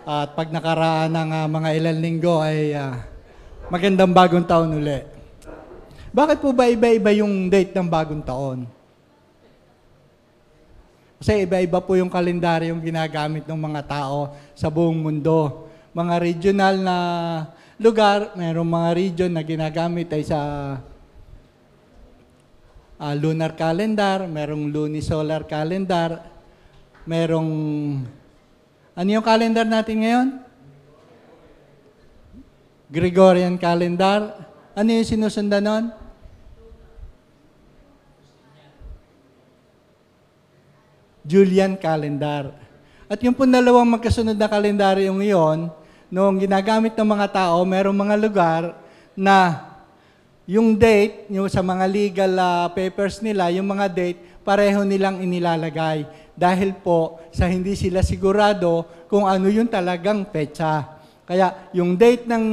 At pag nakaraan ng mga ilang linggo ay magandang bagong taon uli. Bakit po ba iba-iba yung date ng bagong taon? Kasi iba-iba po yung kalendaryong ginagamit ng mga tao sa buong mundo. Mga regional na lugar, mayroong mga region na ginagamit ay sa lunar calendar, merong lunisolar calendar, merong... Ano yung calendar natin ngayon? Gregorian calendar. Ano yung sinusundan nun? Julian calendar. At yung po dalawang magkasunod na kalendaryong iyon, noong ginagamit ng mga tao, merong mga lugar na yung date, yung sa mga legal papers nila, yung mga date, pareho nilang inilalagay. Dahil po, sa hindi sila sigurado kung ano yung talagang petsa. Kaya, yung date ng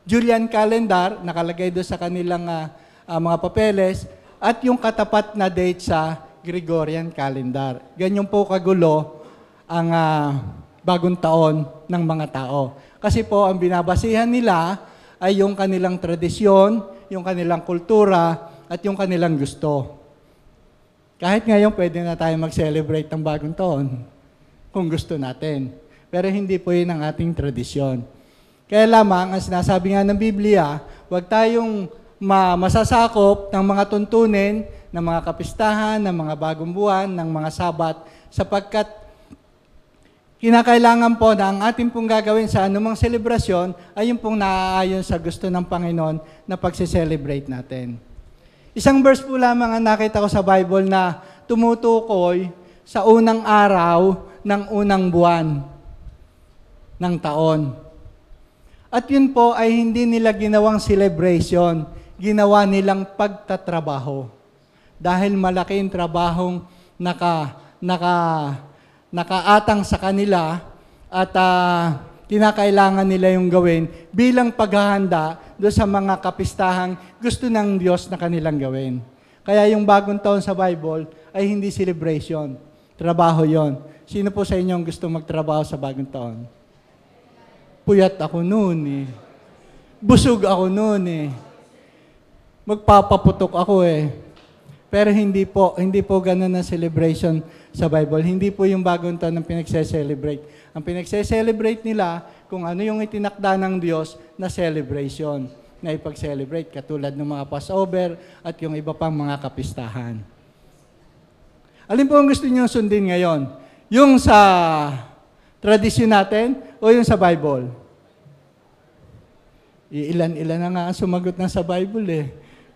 Julian calendar, nakalagay doon sa kanilang mga papeles, at yung katapat na date sa Gregorian calendar. Ganyan po kagulo ang bagong taon ng mga tao. Kasi po, ang binabasihan nila ay yung kanilang tradisyon, yung kanilang kultura, at yung kanilang gusto. Kahit ngayon, pwede na tayo mag-celebrate ng bagong taon kung gusto natin. Pero hindi po yun ang ating tradisyon. Kaya lamang, ang sinasabi nga ng Biblia, huwag tayong masasakop ng mga tuntunin, ng mga kapistahan, ng mga bagong buwan, ng mga sabat, sapagkat kinakailangan po na ang ating pong gagawin sa anumang selebrasyon ay yung pong naaayon sa gusto ng Panginoon na pagse-celebrate natin. Isang verse po lamang ang nakita ko sa Bible na tumutukoy sa unang araw ng unang buwan ng taon. At yun po ay hindi nila ginawang celebration, ginawa nilang pagtatrabaho. Dahil malaki yung trabahong nakaatang sa kanila at kinakailangan nila yung gawin bilang paghahanda doon sa mga kapistahang gusto ng Diyos na kanilang gawin. Kaya yung bagong taon sa Bible ay hindi celebration. Trabaho yon. Sino po sa inyo ang gusto magtrabaho sa bagong taon? Puyat ako noon eh. Busog ako noon eh. Magpapaputok ako eh. Pero hindi po ganun ang celebration sa Bible. Hindi po yung bagong taon ang pinagse-celebrate. Ang pinagse-celebrate nila kung ano yung itinakda ng Diyos na celebration, na ipag-celebrate, katulad ng mga Passover at yung iba pang mga kapistahan. Alin po ang gusto niyo sundin ngayon? Yung sa tradisyon natin o yung sa Bible? Ilan-ilan na nga ang sumagot na sa Bible eh.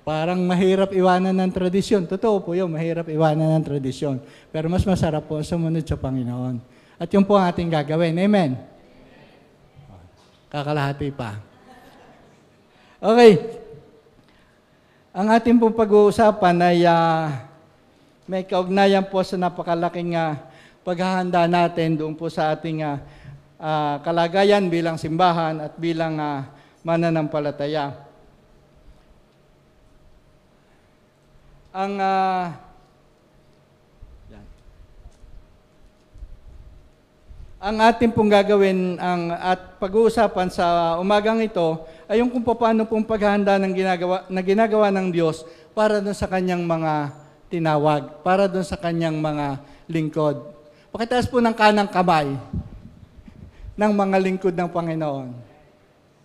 Parang mahirap iwanan ng tradisyon. Totoo po yun, mahirap iwanan ng tradisyon. Pero mas masarap po sumunod sa Panginoon. At yun po ang ating gagawin. Amen? Kakalahati pa. Okay. Ang ating pong pag-uusapan ay may kaugnayan po sa napakalaking paghahanda natin doon po sa ating kalagayan bilang simbahan at bilang mananampalataya. Ang ating pong gagawin at pag-uusapan sa umagang ito ay yung kung paano pong paghahanda na ginagawa ng Diyos para doon sa kanyang mga tinawag, para doon sa kanyang mga lingkod. Pakitaas po ng kanang kamay ng mga lingkod ng Panginoon.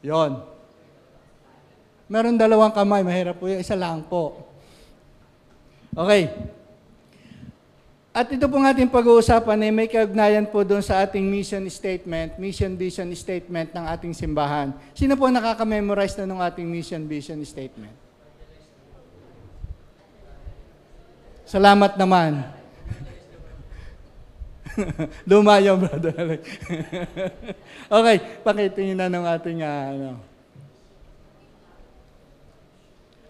Yon. Meron dalawang kamay, mahirap po yung isa lang po. Okay. At ito pong ating pag-uusapan ay may kaugnayan po doon sa ating mission statement, mission vision statement ng ating simbahan. Sino po nakaka-memorize na ng ating mission vision statement? Salamat naman. Luma yung brother. Okay, pakitingin na ng ating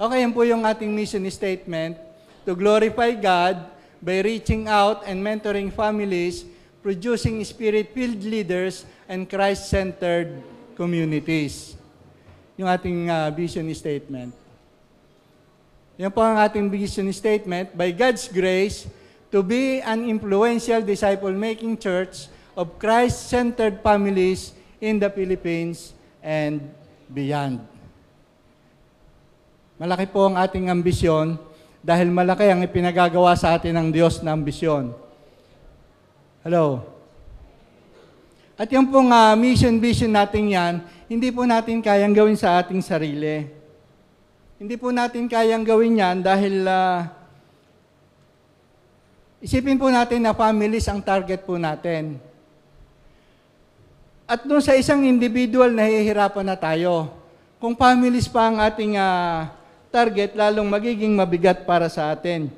Okay, yan po yung ating mission statement. To glorify God by reaching out and mentoring families, producing spirit-filled leaders, and Christ-centered communities. Yung ating vision statement. Yan po ang ating vision statement. By God's grace, to be an influential disciple-making church of Christ-centered families in the Philippines and beyond. Malaki po ang ating ambisyon dahil malaki ang ipinagagawa sa atin ng Diyos na ambisyon. Hello? At yung pong mission, vision natin yan, hindi po natin kayang gawin sa ating sarili. Hindi po natin kayang gawin yan dahil isipin po natin na families ang target po natin. At doon sa isang individual, nahihirapan na tayo. Kung families pa ang ating target, lalong magiging mabigat para sa atin.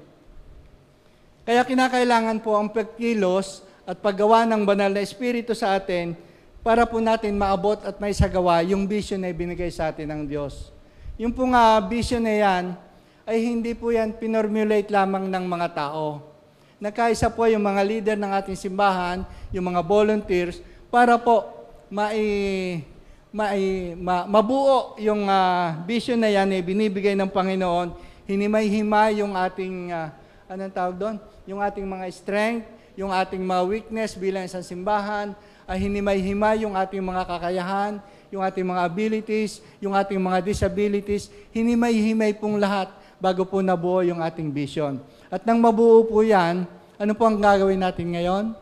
Kaya kinakailangan po ang pagkilos at paggawa ng banal na Espiritu sa atin para po natin maabot at may sagawa yung vision na ibinigay sa atin ng Diyos. Yung pong vision na yan, ay hindi po yan pinormulate lamang ng mga tao. Nagkaisa po yung mga leader ng ating simbahan, yung mga volunteers, para po mabuo yung vision na yan binibigay ng Panginoon. Hinimay-himay yung ating, anong tawag doon? Yung ating mga strength, yung ating mga weakness bilang isang simbahan, ay hinimay-himay yung ating mga kakayahan, yung ating mga abilities, yung ating mga disabilities, hinimay-himay pong lahat bago po nabuo yung ating vision. At nang mabuo po yan, ano po ang gagawin natin ngayon?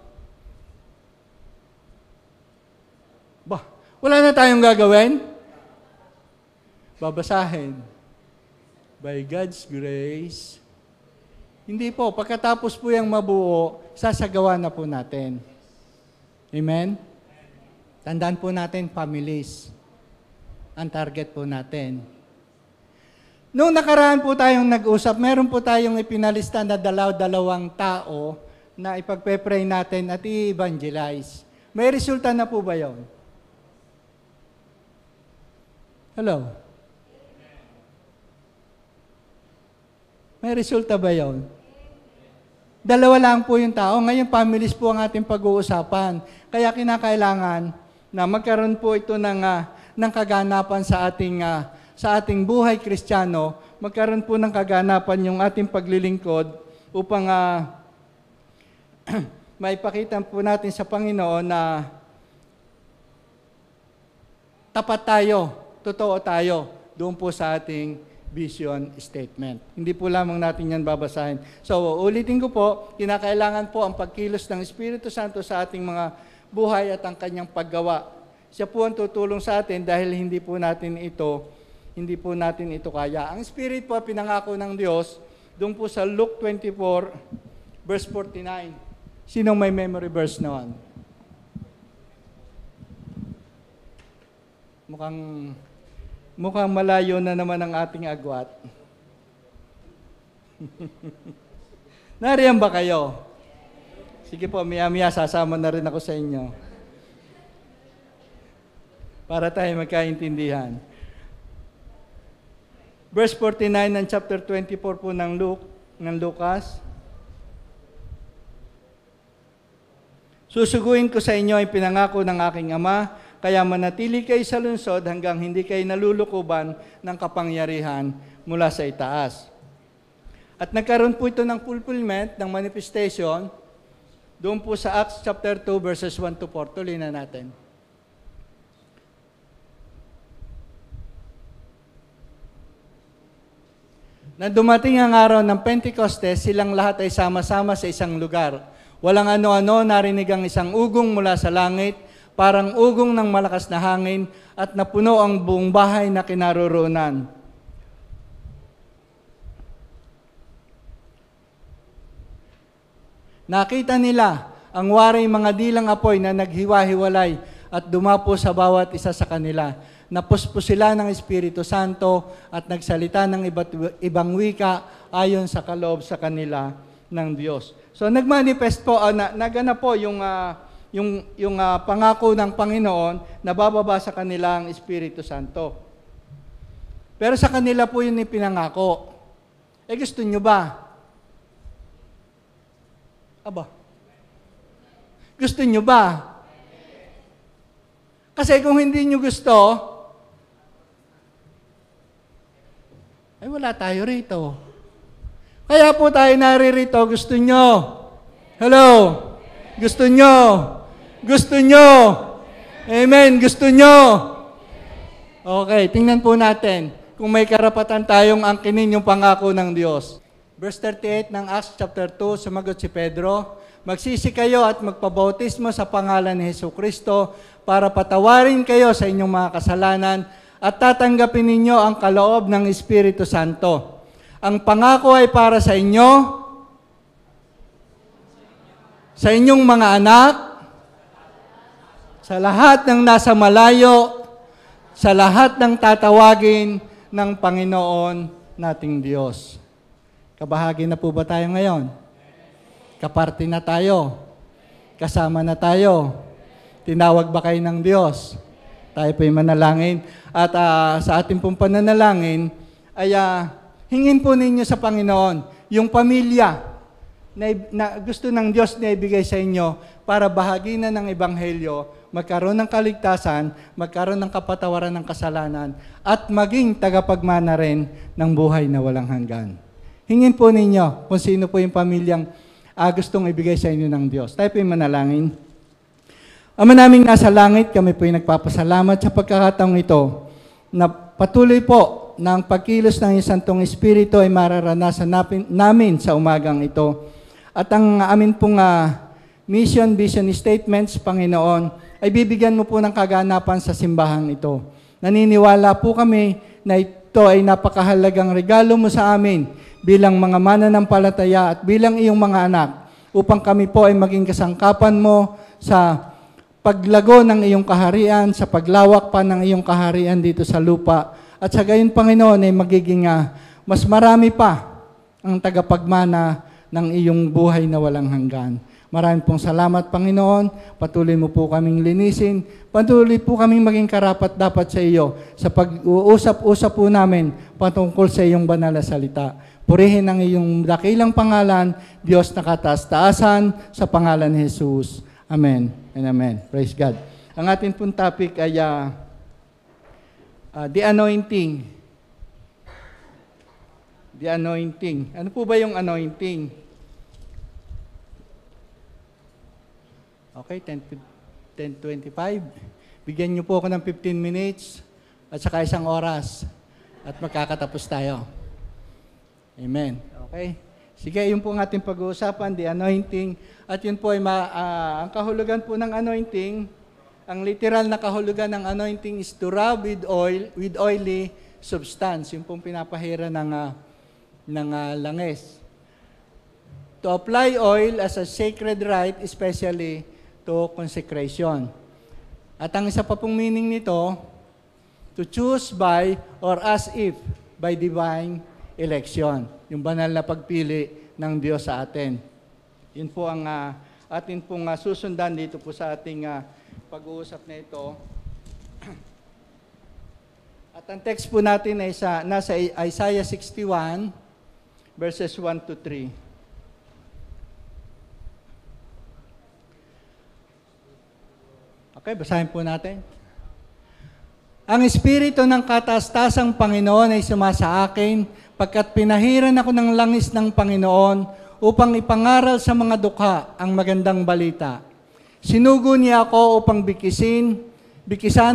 Wala na tayong gagawin? Babasahin. By God's grace. Hindi po, pagkatapos po yung mabuo, sasagawa na po natin. Amen? Tandaan po natin, families. Ang target po natin. Noong nakaraan po tayong nag-usap, meron po tayong ipinalista na dalawang tao na ipagpe-pray natin at i-evangelize. May resulta na po ba yun? Hello? May resulta ba yun? Dalawa lang po yung tao. Ngayon, families po ang ating pag-uusapan. Kaya kinakailangan na magkaroon po ito ng kaganapan sa ating buhay Kristiyano, magkaroon po ng kaganapan yung ating paglilingkod upang maipakita po natin sa Panginoon na tapat tayo, totoo tayo doon po sa ating vision statement. Hindi po lamang natin yan babasahin. So, ulitin ko po, kinakailangan po ang pagkilos ng Espiritu Santo sa ating mga buhay at ang kanyang paggawa. Siya po ang tutulong sa atin dahil hindi po natin ito kaya. Ang Spirit po pinangako ng Diyos doon po sa Luke 24, verse 49. Sinong may memory verse naman? Mukhang malayo na naman ang ating agwat. Nariyan ba kayo? Sige po, maya-maya sasama na rin ako sa inyo. Para tayo magkaintindihan. Verse 49 ng chapter 24 po ng Lucas. Susuguin ko sa inyo ang pinangako ng aking Ama, kaya manatili kayo sa lungsod hanggang hindi kayo nalulukuban ng kapangyarihan mula sa itaas. At nagkaroon po ito ng fulfillment, ng manifestation, doon po sa Acts chapter 2 verses 1 to 4. Tuloy na natin. Na dumating ang araw ng Pentecostes, silang lahat ay sama-sama sa isang lugar. Walang ano-ano, narinig ang isang ugong mula sa langit, parang ugong ng malakas na hangin, at napuno ang buong bahay na kinaroroonan. Nakita nila ang waring mga dilang apoy na naghiwa-hiwalay at dumapo sa bawat isa sa kanila. Napuspos sila ng Espiritu Santo at nagsalita ng ibang wika ayon sa kaloob sa kanila ng Diyos. So nagmanifest po, naganap po yung pangako ng Panginoon na bababa sa kanila ang Espiritu Santo. Pero sa kanila po yun ipinangako. Gusto nyo ba? Aba? Gusto nyo ba? Kasi kung hindi nyo gusto, ay wala tayo rito. Kaya po tayo naririto, gusto nyo? Hello? Gusto nyo? Gusto nyo? Amen. Gusto nyo? Okay, tingnan po natin kung may karapatan tayong angkinin yung pangako ng Diyos. Verse 38 ng Acts chapter 2, sumagot si Pedro, magsisi kayo at magpabautismo sa pangalan ni Jesucristo para patawarin kayo sa inyong mga kasalanan at tatanggapin ninyo ang kaloob ng Espiritu Santo. Ang pangako ay para sa inyo, sa inyong mga anak, sa lahat ng nasa malayo, sa lahat ng tatawagin ng Panginoon nating Diyos. Kabahagi na po ba tayo ngayon? Kaparte na tayo? Kasama na tayo? Tinawag ba kayo ng Diyos? Tayo po'y manalangin. At sa ating pong pananalangin, ay hingin po ninyo sa Panginoon yung pamilya na gusto ng Diyos na ibigay sa inyo para bahagi na ng Ebanghelyo, magkaroon ng kaligtasan, magkaroon ng kapatawaran ng kasalanan, at maging tagapagmana rin ng buhay na walang hanggan. Hingin po ninyo kung sino po yung pamilyang gustong ibigay sa inyo ng Diyos. Tayo po yung manalangin. Ama naming nasa langit, kami po yung nagpapasalamat sa pagkakataong ito na patuloy po na ang pagkilos ng iyong Santong Espiritu ay mararanasan namin sa umagang ito. At ang amin pong mission, vision statements, Panginoon, ay bibigyan mo po ng kaganapan sa simbahang ito. Naniniwala po kami na ito ay napakahalagang regalo mo sa amin bilang mga mananampalataya at bilang iyong mga anak upang kami po ay maging kasangkapan mo sa paglago ng iyong kaharian, sa paglawak pa ng iyong kaharian dito sa lupa. At sa gayon, Panginoon, ay magiging mas marami pa ang tagapagmana ng iyong buhay na walang hanggan. Maraming pong salamat, Panginoon. Patuloy mo po kaming linisin. Patuloy po kaming maging karapat-dapat sa iyo sa pag-uusap-usap po namin patungkol sa iyong banal na salita. Purihin ang iyong dakilang pangalan, Diyos na kataas-taasan, sa pangalan ni Jesus. Amen and amen. Praise God. Ang ating pong topic ay the anointing. The anointing. Ano po ba yung anointing? Okay, 10:25. Bigyan niyo po ako ng 15 minutes at saka 1 oras at magkakatapos tayo. Amen. Okay? Sige, yun po ang ating pag-uusapan, the anointing. At yun po ay ang kahulugan po ng anointing, ang literal na kahulugan ng anointing is to rub with oil, with oily substance. Yun pong pinapahira ng langis. To apply oil as a sacred rite, especially to consecration. At ang isa pa pong meaning nito, to choose by or as if by divine election. Yung banal na pagpili ng Diyos sa atin. Yun po ang atin pong susundan dito po sa ating pag-uusap na ito. At ang text po natin ay nasa Isaiah 61, verses 1 to 3. Okay, basahin po natin. Ang Espiritu ng kataas-tasang Panginoon ay sumasa akin, pagkat pinahiran ako ng langis ng Panginoon upang ipangaral sa mga dukha ang magandang balita. Sinugo niya ako upang bikisan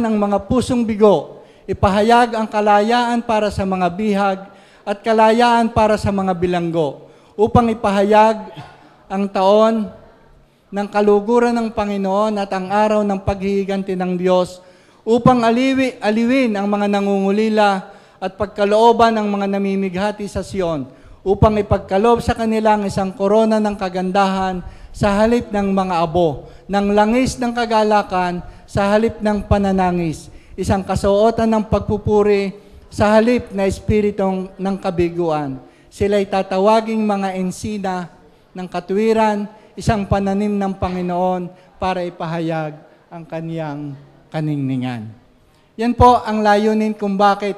ang mga pusong bigo, ipahayag ang kalayaan para sa mga bihag at kalayaan para sa mga bilanggo, upang ipahayag ang taon ng kaluguran ng Panginoon at ang araw ng paghihiganti ng Diyos, upang aliwin ang mga nangungulila at pagkalooban ng mga namimighati sa Sion, upang ipagkaloob sa kanila ang isang korona ng kagandahan sa halip ng mga abo, ng langis ng kagalakan sa halip ng pananangis, isang kasuotan ng pagpupuri sa halip na espiritong ng kabiguan. Sila'y tatawaging mga ensina ng katuwiran, isang pananim ng Panginoon para ipahayag ang kaniyang kaningningan. Yan po ang layunin kung bakit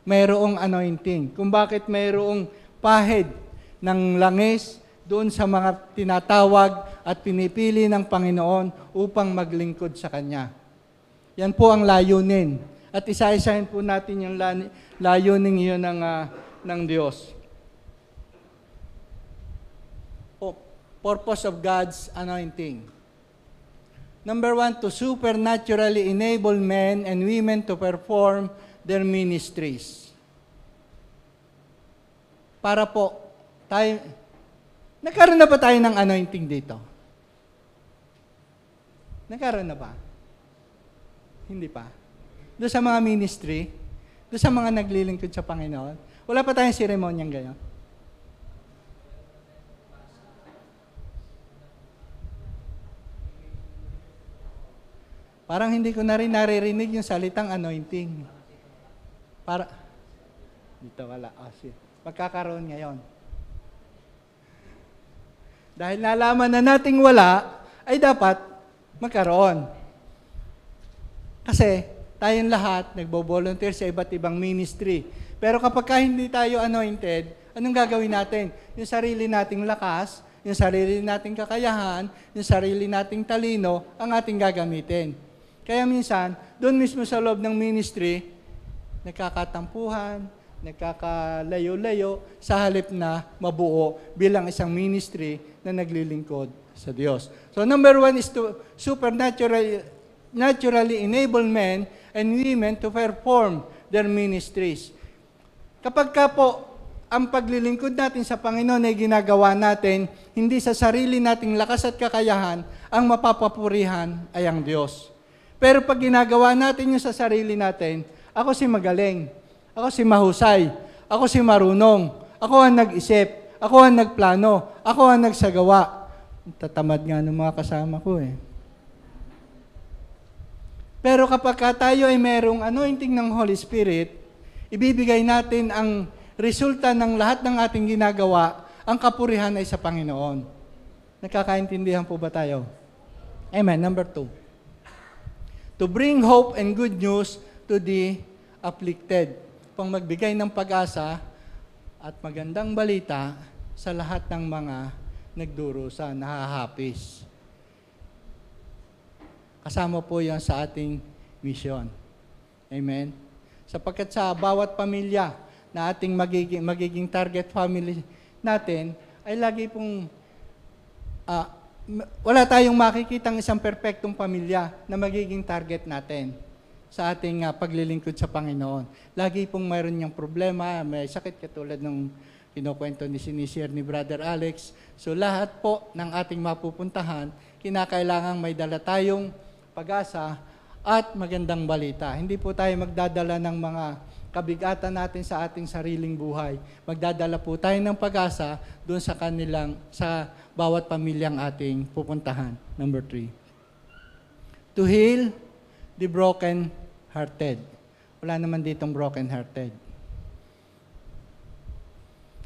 mayroong anointing, kung bakit mayroong pahid ng langis doon sa mga tinatawag at pinipili ng Panginoon upang maglingkod sa Kanya. Yan po ang layunin. At isa-isahin po natin yung layunin yun ng Diyos. Purpose of God's anointing. Number 1, to supernaturally enable men and women to perform their ministries. Para po, nagkaroon na ba tayo ng anointing dito? Nagkaroon na ba? Hindi pa. Doon sa mga ministry, doon sa mga naglilingkod sa Panginoon, wala pa tayong seremonyang ganyan. Parang hindi ko na rin naririnig yung salitang anointing. Dito wala. Magkakaroon ngayon. Dahil nalaman na nating wala, ay dapat magkaroon. Kasi tayong lahat nagbo-volunteer sa iba't ibang ministry. Pero kapag hindi tayo anointed, anong gagawin natin? Yung sarili nating lakas, yung sarili nating kakayahan, yung sarili nating talino, ang ating gagamitin. Kaya minsan, doon mismo sa loob ng ministry, nagkakatampuhan, nagkakalayo-layo, sa halip na mabuo bilang isang ministry na naglilingkod sa Diyos. So number 1 is to naturally enable men and women to perform their ministries. Kapag ka po, ang paglilingkod natin sa Panginoon ay ginagawa natin, hindi sa sarili nating lakas at kakayahan, ang mapapapurihan ay ang Diyos. Pero pag ginagawa natin yung sa sarili natin, ako si magaling, ako si mahusay, ako si marunong, ako ang nag-isip, ako ang nagplano, ako ang nagsagawa. Tatamad nga ng mga kasama ko eh. Pero kapag tayo ay merong anointing ng Holy Spirit, ibibigay natin ang resulta ng lahat ng ating ginagawa, ang kapurihan ay sa Panginoon. Nakakaintindihan po ba tayo? Amen. Number 2. To bring hope and good news to the afflicted. Pang magbigay ng pag-asa at magandang balita sa lahat ng mga nagdurusa, nahahapis. Kasama po yan sa ating mission. Amen? Sapagkat sa bawat pamilya na ating magiging target family natin, ay lagi pong wala tayong makikitang isang perpektong pamilya na magiging target natin sa ating paglilingkod sa Panginoon. Lagi pong mayroon niyang problema, may sakit katulad ng kinukwento ni sinishare ni Brother Alex. So lahat po ng ating mapupuntahan, kinakailangan may dala tayong pag-asa at magandang balita. Hindi po tayo magdadala ng mga kabigatan natin sa ating sariling buhay. Magdadala po tayo ng pag-asa doon sa bawat pamilyang ating pupuntahan. Number 3. To heal the broken-hearted. Wala naman ditong broken-hearted.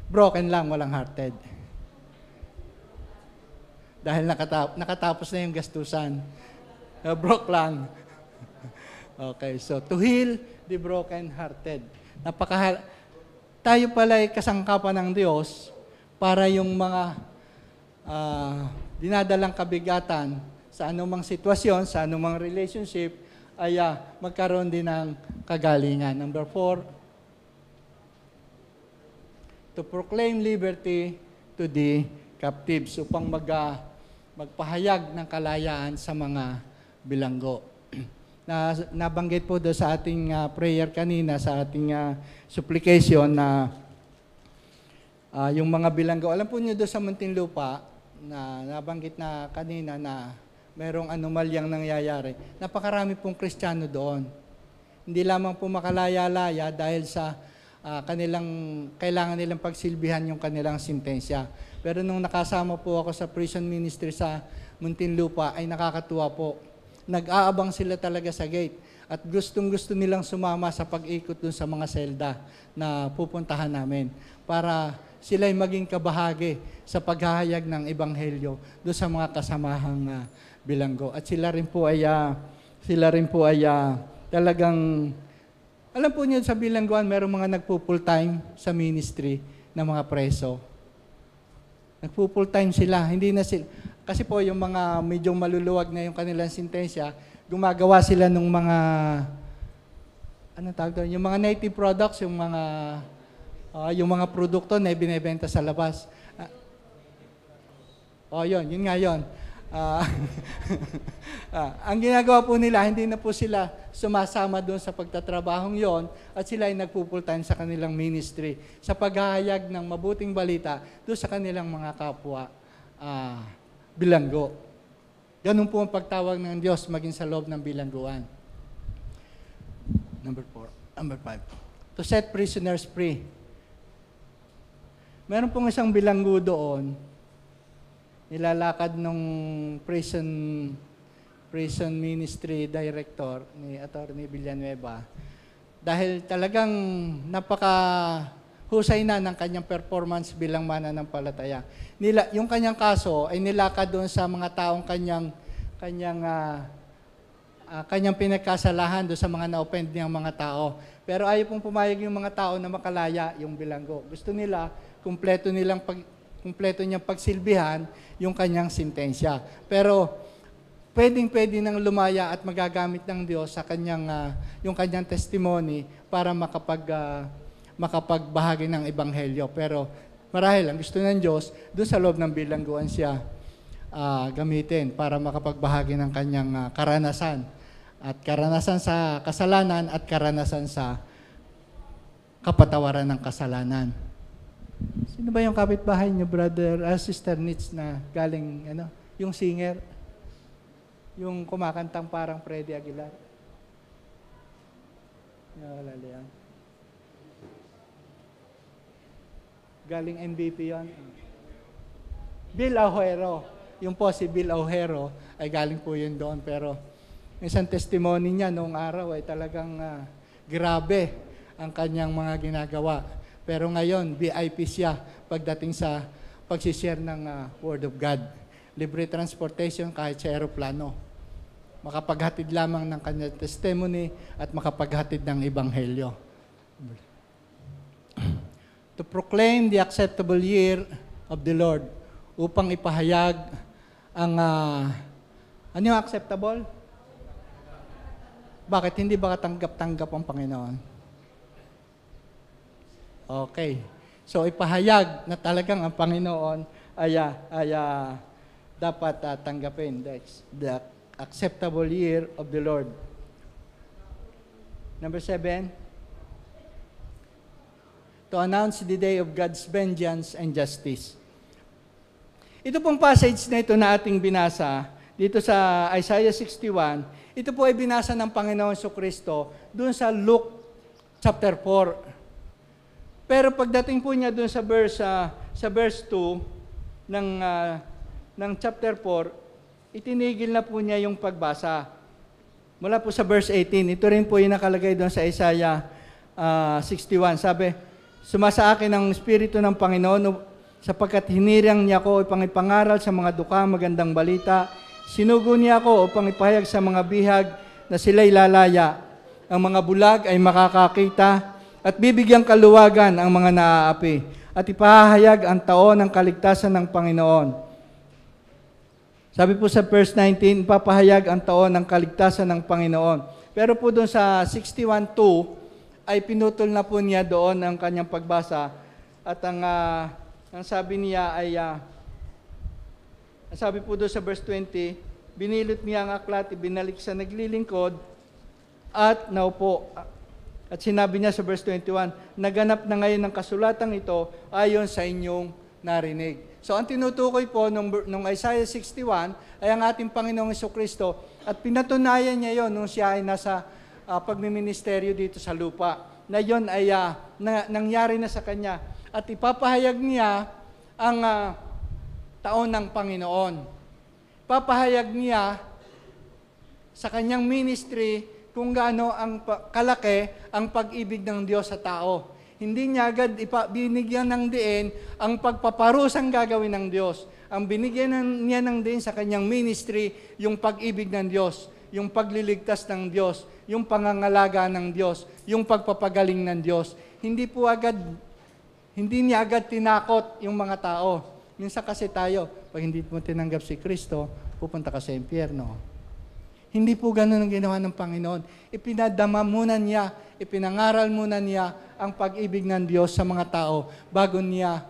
Broken lang, walang hearted. Dahil nakatapos na yung gastusan. Broke lang. Okay, so to heal the broken-hearted. Tayo pala ay kasangkapan ng Diyos para yung mga dinadalang kabigatan sa anumang sitwasyon, sa anumang relationship, ay magkaroon din ng kagalingan. Number 4, to proclaim liberty to the captives upang magpahayag ng kalayaan sa mga bilanggo. Nabanggit po doon sa ating prayer kanina, sa ating supplication na yung mga bilanggo. Alam po niyo doon sa Muntinlupa, na nabanggit na kanina na merong anomalyang nangyayari. Napakarami pong Kristiyano doon. Hindi lamang po makalaya-laya dahil sa kailangan nilang pagsilbihan yung kanilang sintensya. Pero nung nakasama po ako sa prison ministry sa Muntinlupa, ay nakakatuwa po. Nag-aabang sila talaga sa gate at gustong-gusto nilang sumama sa pag-ikot dun sa mga selda na pupuntahan namin para sila ay maging kabahagi sa paghahayag ng ebanghelyo doon sa mga kasamahang bilanggo. At sila rin po ay talagang, alam po niyo sa bilangguan, merong mga nagpo-full time sa ministry ng mga preso. Nagpo-full time sila, hindi na sila, kasi po yung mga medyo maluluwag na yung kanilang sintensya, gumagawa sila ng mga, yung mga native products, yung mga produkto na binebenta sa labas. Yun nga yun. Ah, ang ginagawa po nila, hindi na po sila sumasama doon sa pagtatrabahong yon at sila ay nagpupultan sa kanilang ministry sa paghahayag ng mabuting balita doon sa kanilang mga kapwa bilanggo. Ganun po ang pagtawag ng Diyos maging sa loob ng bilangguan. Number 5. To set prisoners free. Meron pong isang bilanggo doon, nilalakad nung prison ministry director ni Attorney Villanueva dahil talagang napaka-husay na ng kanyang performance bilang mananampalataya. Yung kanyang kaso ay nilakad doon sa mga taong kanyang pinagkasalahan doon sa mga na-offend niyang mga tao. Pero ayaw pong pumayag yung mga tao na makalaya yung bilanggo. Gusto nila, kumpleto niyang pagsilbihan yung kanyang sintensya. Pero pwede nang lumaya at magagamit ng Diyos sa yung kanyang testimony para makapagbahagi ng ebanghelyo. Pero marahil ang gusto ng Diyos, doon sa loob ng bilangguan siya gamitin para makapagbahagi ng kanyang karanasan. At karanasan sa kasalanan at karanasan sa kapatawaran ng kasalanan. Sino ba yung kapitbahay niyo, brother, Sister Nitz, na galing, yung singer? Yung kumakantang parang Freddy Aguilar? Naalala yan. Galing MVP yon. Bill Ojero. Yung po si Bill Ojero ay galing po yun doon. Pero isang testimony niya noong araw ay talagang grabe ang kanyang mga ginagawa. Pero ngayon, VIP siya pagdating sa pagsishare ng Word of God. Libre transportation kahit sa aeroplano. Makapaghatid lamang ng kanyang testimony at makapaghatid ng ebanghelyo. To proclaim the acceptable year of the Lord upang ipahayag ang ano yung acceptable? Bakit hindi ba katanggap-tanggap ang Panginoon? Okay. So ipahayag na talagang ang Panginoon ay dapat tanggapin. That's the acceptable year of the Lord. Number 7, to announce the day of God's vengeance and justice. Ito pong passage na ito na ating binasa dito sa Isaiah 61, ito po ay binasa ng Panginoon Jesucristo doon sa Luke chapter 4. Pero pagdating po niya doon sa verse 2 ng chapter 4, itinigil na po niya yung pagbasa. Mula po sa verse 18, ito rin po yung nakalagay doon sa Isaiah 61. Sabi, sumasa akin ang Espiritu ng Panginoon sapagkat hinirang niya ako upang ipangaral sa mga dukha magandang balita. Sinugo niya ako upang ipahayag sa mga bihag na sila'y lalaya. Ang mga bulag ay makakakita at bibigyang kaluwagan ang mga naaapi at ipahahayag ang taon ng kaligtasan ng Panginoon. Sabi po sa verse 19, ipapahayag ang taon ng kaligtasan ng Panginoon. Pero po doon sa 61:2 ay pinutol na po niya doon ang kanyang pagbasa at ang sabi niya ay sabi po doon sa verse 20, binilot niya ang aklat, ibinalik sa naglilingkod at naupo. At sinabi niya sa verse 21, naganap na ngayon ang kasulatang ito ayon sa inyong narinig. So ang tinutukoy po nung Isaiah 61 ay ang ating Panginoong Jesucristo at pinatunayan niya yon nung siya ay nasa pagmiministeryo dito sa lupa. Na yon ay nangyari na sa kanya. At ipapahayag niya ang taon ng Panginoon. Papahayag niya sa kanyang ministry kung gaano ang kalaki ang pag-ibig ng Diyos sa tao. Hindi niya agad binigyan ng diin ang pagpaparusang gagawin ng Diyos. Ang binigyan niya ng diin sa kanyang ministry, yung pag-ibig ng Diyos, yung pagliligtas ng Diyos, yung pangangalaga ng Diyos, yung pagpapagaling ng Diyos. Hindi niya agad tinakot yung mga tao. Minsan kasi tayo, pag hindi mo tinanggap si Kristo, pupunta ka sa impyerno. Hindi po ganun ang ginawa ng Panginoon. Ipinadama muna niya, ipinangaral muna niya ang pag-ibig ng Diyos sa mga tao bago niya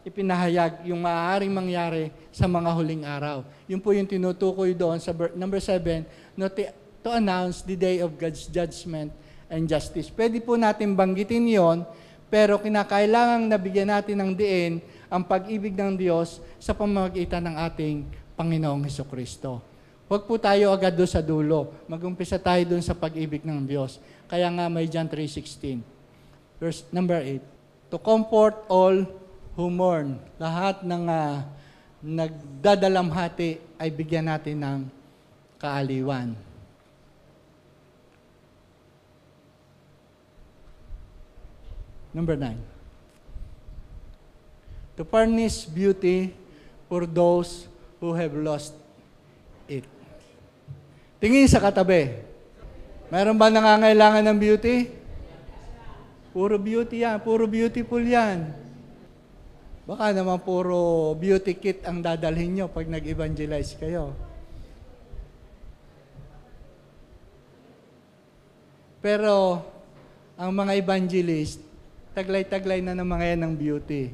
ipinahayag yung maaaring mangyari sa mga huling araw. Yun po yung tinutukoy doon sa number 7, to announce the day of God's judgment and justice. Pwede po natin banggitin yon, pero kinakailangang nabigyan natin ng diin ang pag-ibig ng Diyos sa pamamagitan ng ating Panginoong Hesukristo. Huwag po tayo agad doon sa dulo. Mag-umpisa tayo doon sa pag-ibig ng Diyos. Kaya nga may John 3:16. Verse number 8. To comfort all who mourn. Lahat ng nagdadalamhati ay bigyan natin ng kaaliwan. Number 9. To furnish beauty for those who have lost it. Tingin sa katabi. Mayroon ba nangangailangan ng beauty? Puro beauty yan. Puro beautiful yan. Baka naman puro beauty kit ang dadalhin nyo pag nag-evangelize kayo. Pero, ang mga evangelist, taglay-taglay na ng mga yan ng beauty.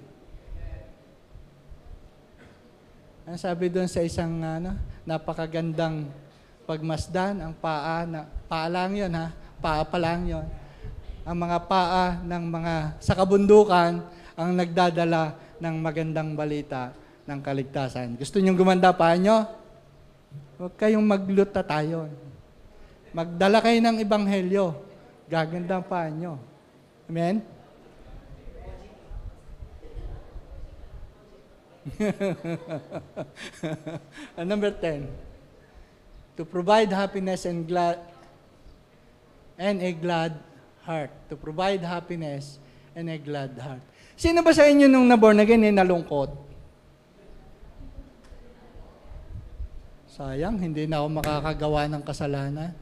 Ang sabi doon sa isang napakagandang pagmasdan, ang paa lang yun ha, paa pa lang yun. Ang mga paa ng mga sa kabundukan ang nagdadala ng magandang balita ng kaligtasan. Gusto niyong gumanda paa nyo? Huwag kayong magluta tayo. Magdala kayo ng ebanghelyo. Gaganda ang paa nyo. Amen? Number 10. To provide happiness and a glad heart. To provide happiness and a glad heart. Sino ba sa inyo nung na-born again nalungkot? Sayang, hindi na ako makakagawa ng kasalanan.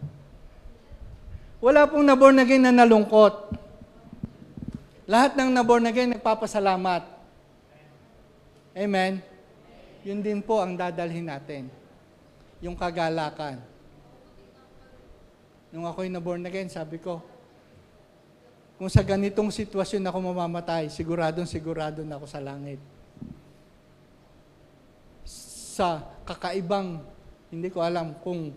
Wala pong na-born again na nalungkot. Lahat ng na-born again nagpapasalamat. Amen? Yun din po ang dadalhin natin. Yung kagalakan. Nung ako'y na-born again, sabi ko, kung sa ganitong sitwasyon ako mamamatay, sigurado na ako sa langit. Sa kakaibang, hindi ko alam kung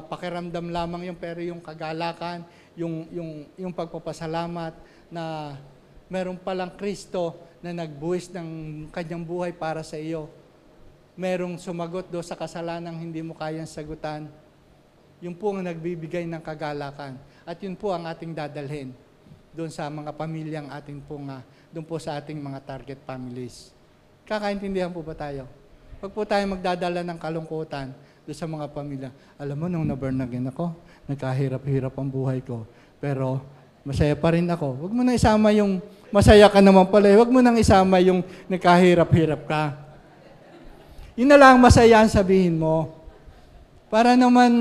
pakiramdam lamang yun, pero yung kagalakan, yung pagpapasalamat na meron palang Kristo na nagbuwis ng kanyang buhay para sa iyo. Merong sumagot do sa kasalanang hindi mo kayang sagutan. Yun po ang nagbibigay ng kagalakan. At yun po ang ating dadalhin doon sa mga pamilyang ating doon po sa ating mga target families. Kakaintindihan po ba tayo? Huwag po tayo magdadala ng kalungkutan doon sa mga pamilya. Alam mo, nung na-burn again ako, nagkahirap-hirap ang buhay ko. Pero masaya pa rin ako. Huwag mo na isama yung masaya ka naman pala. Huwag mo nang isama yung nagkahirap-hirap ka. Yun na lang masaya ang sabihin mo. Para naman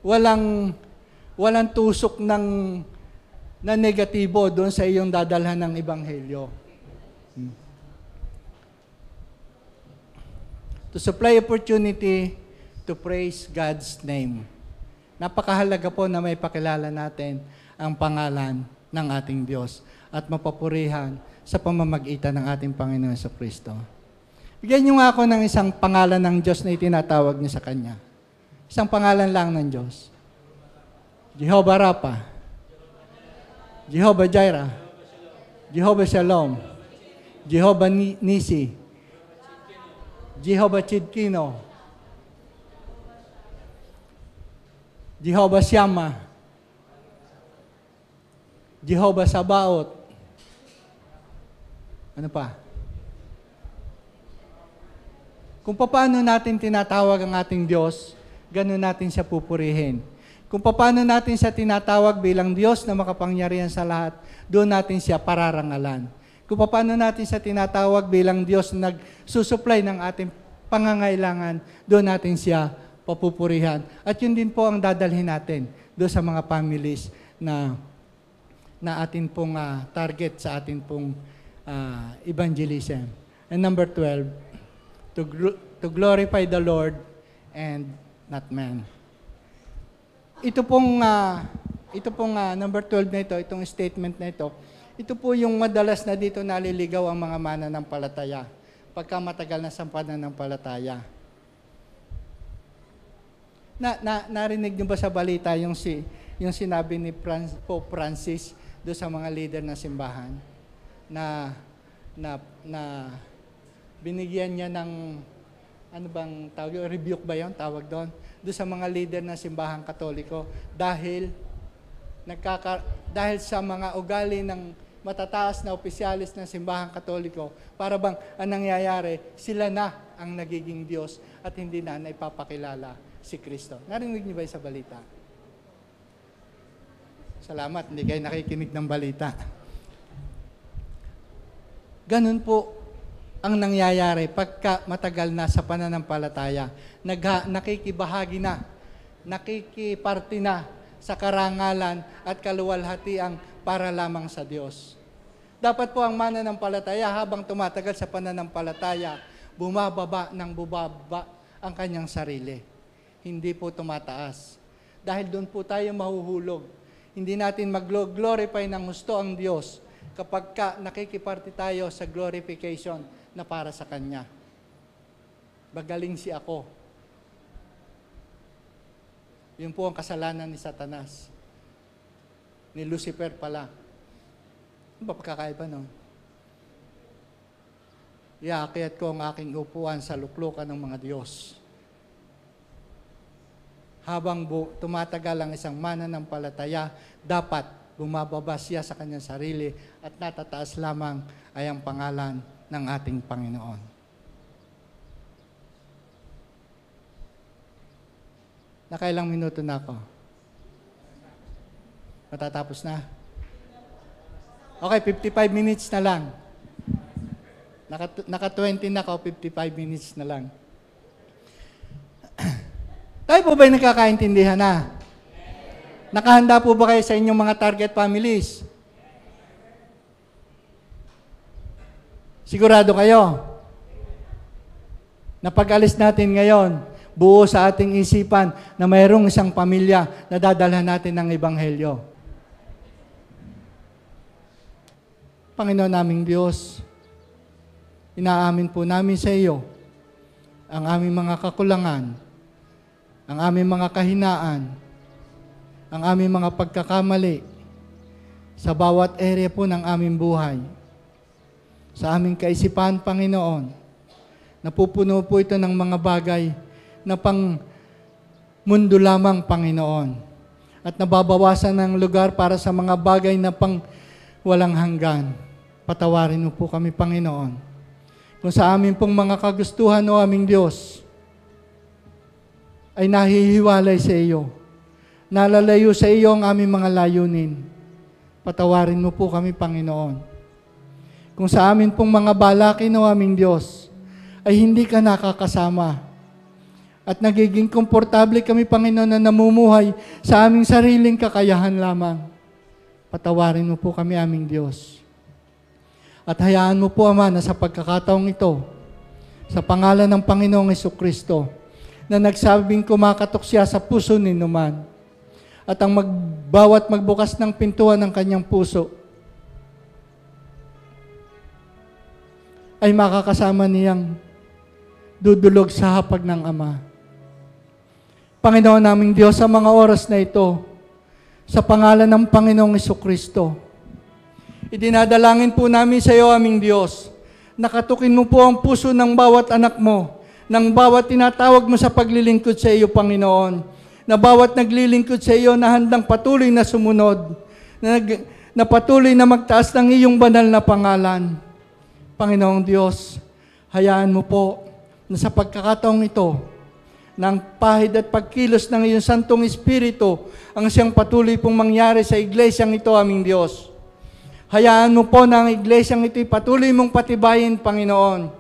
walang tusok na negatibo doon sa iyong dadalhan ng ebanghelyo. To supply opportunity to praise God's name. Napakahalaga po na may pakilala natin ang pangalan ng ating Diyos at mapapurihan sa pamamagitan ng ating Panginoon sa Kristo. Bigyan niyo nga ako ng isang pangalan ng Diyos na itinatawag niyo sa Kanya. Isang pangalan lang ng Diyos. Jehovah Rapha, Jehovah Jireh, Jehovah Shalom, Jehovah Nisi, Jehovah Chidkino, Jehovah Shammah, Jehovah Sabaoth. Ano pa? Kung paano natin tinatawag ang ating Diyos, ganun natin siya pupurihin. Kung paano natin siya tinatawag bilang Diyos na makapangyarihan sa lahat, doon natin siya pararangalan. Kung paano natin siya tinatawag bilang Diyos na nagsusupply ng ating pangangailangan, doon natin siya papupurihan. At yun din po ang dadalhin natin doon sa mga families na atin pong target sa atin pong evangelism. And number 12, to glorify the Lord and not man. Ito pong number 12 na ito, itong statement na ito Ito po yung madalas na dito naliligaw ang mga mananampalataya pagka matagal na sa pananampalataya. Narinig niyo ba sa balita yung sinabi ni Pope Francis do sa mga leader ng simbahan na binigyan niya ng ano bang tawag, rebuke ba 'yon tawag doon do sa mga leader ng simbahang Katoliko dahil sa mga ugali ng matataas na opisyalis ng simbahang Katoliko, para bang ang nangyayari, sila na ang nagiging Diyos at hindi na ipapakilala si Kristo. Narinig niyo ba sa balita? Salamat, hindi kayo nakikinig ng balita. Ganun po ang nangyayari pagka matagal na sa pananampalataya. Nakikibahagi na, nakikiparti na sa karangalan at kaluwalhatiang para lamang sa Diyos. Dapat po ang mananampalataya habang tumatagal sa pananampalataya, bumababa ang kanyang sarili. Hindi po tumataas. Dahil doon po tayo mahuhulog. Hindi natin mag-glorify ng gusto ang Diyos kapag nakikiparti tayo sa glorification na para sa Kanya. Magaling si ako. Yun po ang kasalanan ni Satanas. Ni Lucifer pala. Ano ba pagkakaiba, no? Iakyat ko ang aking upuan sa luklukan ng mga Diyos. Habang tumatagal ang isang mananampalataya, dapat bumababa siya sa kanyang sarili at natataas lamang ay ang pangalan ng ating Panginoon. Nakailang minuto na ako? Matatapos na? Okay, 55 minutes na lang. Naka 20 na ako, 55 minutes na lang. Tayo po ba'y nakakaintindihan na? Nakahanda po ba kayo sa inyong mga target families? Sigurado kayo? Na pag-alis natin ngayon, buo sa ating isipan na mayroong isang pamilya na dadalhan natin ng Ebanghelyo. Panginoon naming Diyos, inaamin po namin sa iyo ang aming mga kakulangan, ang aming mga kahinaan, ang aming mga pagkakamali sa bawat area po ng aming buhay. Sa aming kaisipan, Panginoon, napupuno po ito ng mga bagay na pang mundo lamang, Panginoon. At nababawasan ng lugar para sa mga bagay na pang walang hanggan. Patawarin mo po kami, Panginoon. Kung sa amin pong mga kagustuhan, o aming Diyos, ay nahihiwalay sa iyo, nalalayo sa iyo ang aming mga layunin, patawarin mo po kami, Panginoon. Kung sa amin pong mga balakin, o aming Diyos, ay hindi ka nakakasama, at nagiging komportable kami, Panginoon, na namumuhay sa aming sariling kakayahan lamang, patawarin mo po kami, aming Diyos. At hayaan mo po, Ama, na sa pagkakataong ito, sa pangalan ng Panginoong Jesucristo, na nagsabing kumakatok siya sa puso ni Numan, at ang bawat magbukas ng pintuan ng kanyang puso, ay makakasama niyang dudulog sa hapag ng Ama. Panginoon naming Diyos, sa mga oras na ito, sa pangalan ng Panginoong Jesucristo, idinadalangin po namin sa iyo, aming Diyos, nakatukin mo po ang puso ng bawat anak mo, ng bawat tinatawag mo sa paglilingkod sa iyo, Panginoon, na bawat naglilingkod sa iyo na handang patuloy na sumunod, na patuloy na magtaas ng iyong banal na pangalan. Panginoong Diyos, hayaan mo po na sa pagkakataong ito, ng pahid at pagkilos ng iyong Santong Espiritu, ang siyang patuloy pong mangyari sa iglesyang ito, aming Diyos. Hayaan mo po na ang iglesyang ito'y patuloy mong patibayin, Panginoon,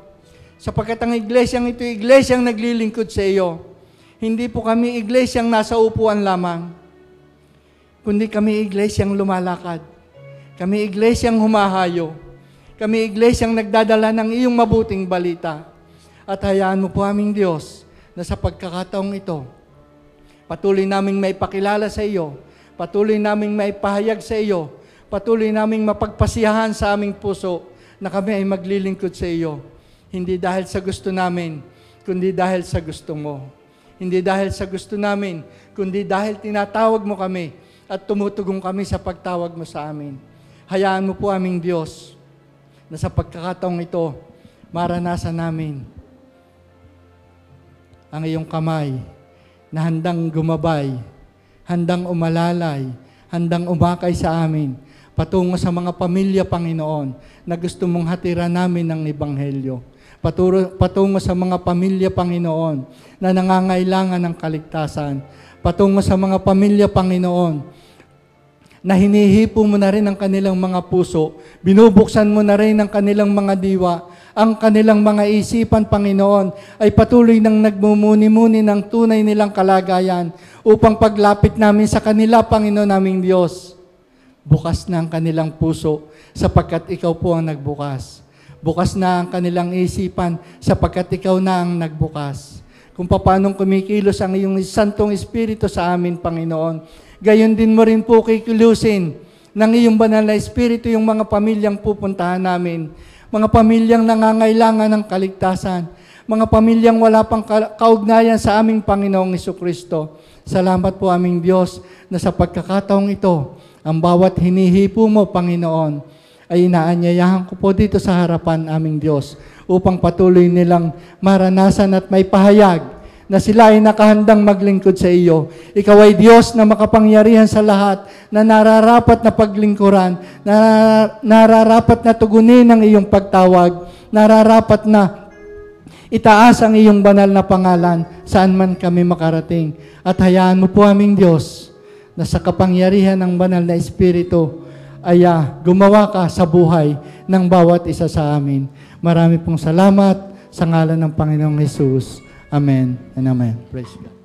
sapagkat ang iglesyang ito'y iglesyang naglilingkod sa iyo. Hindi po kami iglesyang nasa upuan lamang, kundi kami iglesyang lumalakad. Kami iglesyang humahayo. Kami iglesyang nagdadala ng iyong mabuting balita. At hayaan mo po, aming Diyos, na sa pagkakataong ito, patuloy naming maipakilala sa iyo, patuloy naming maipahayag sa iyo, patuloy naming mapagpasiyahan sa aming puso na kami ay maglilingkod sa iyo. Hindi dahil sa gusto namin, kundi dahil sa gusto mo. Hindi dahil sa gusto namin, kundi dahil tinatawag mo kami at tumutugong kami sa pagtawag mo sa amin. Hayaan mo po aming Diyos na sa pagkakataong ito, maranasan namin ang iyong kamay na handang gumabay, handang umalalay, handang umakay sa amin, patungo sa mga pamilya, Panginoon, na gusto mong hatiran namin ng Ebanghelyo. Patungo sa mga pamilya, Panginoon, na nangangailangan ng kaligtasan. Patungo sa mga pamilya, Panginoon, na hinihipo mo na rin ang kanilang mga puso, binubuksan mo na rin ang kanilang mga diwa, ang kanilang mga isipan, Panginoon, ay patuloy nang nagmumuni-muni ng tunay nilang kalagayan upang paglapit namin sa kanila, Panginoon naming Diyos. Bukas na ang kanilang puso sapagkat ikaw po ang nagbukas. Bukas na ang kanilang isipan sapagkat ikaw na ang nagbukas. Kung paanong kumikilos ang iyong Santong Espiritu sa amin, Panginoon, gayon din mo rin po kikilusin ng iyong banal na Espiritu yung mga pamilyang pupuntahan namin. Mga pamilyang nangangailangan ng kaligtasan. Mga pamilyang wala pang kaugnayan sa aming Panginoong Jesucristo. Salamat po aming Diyos na sa pagkakataong ito, ang bawat hinihipo mo, Panginoon, ay inaanyayahan ko po dito sa harapan aming Diyos upang patuloy nilang maranasan at may pahayag na sila ay nakahandang maglingkod sa iyo. Ikaw ay Diyos na makapangyarihan sa lahat, na nararapat na paglingkuran, na nararapat na tugunin ang iyong pagtawag, nararapat na itaas ang iyong banal na pangalan saan man kami makarating. At hayaan mo po aming Diyos na sa kapangyarihan ng banal na Espiritu ay gumawa ka sa buhay ng bawat isa sa amin. Marami pong salamat sa ngalan ng Panginoong Jesus. Amen and amen. Praise God.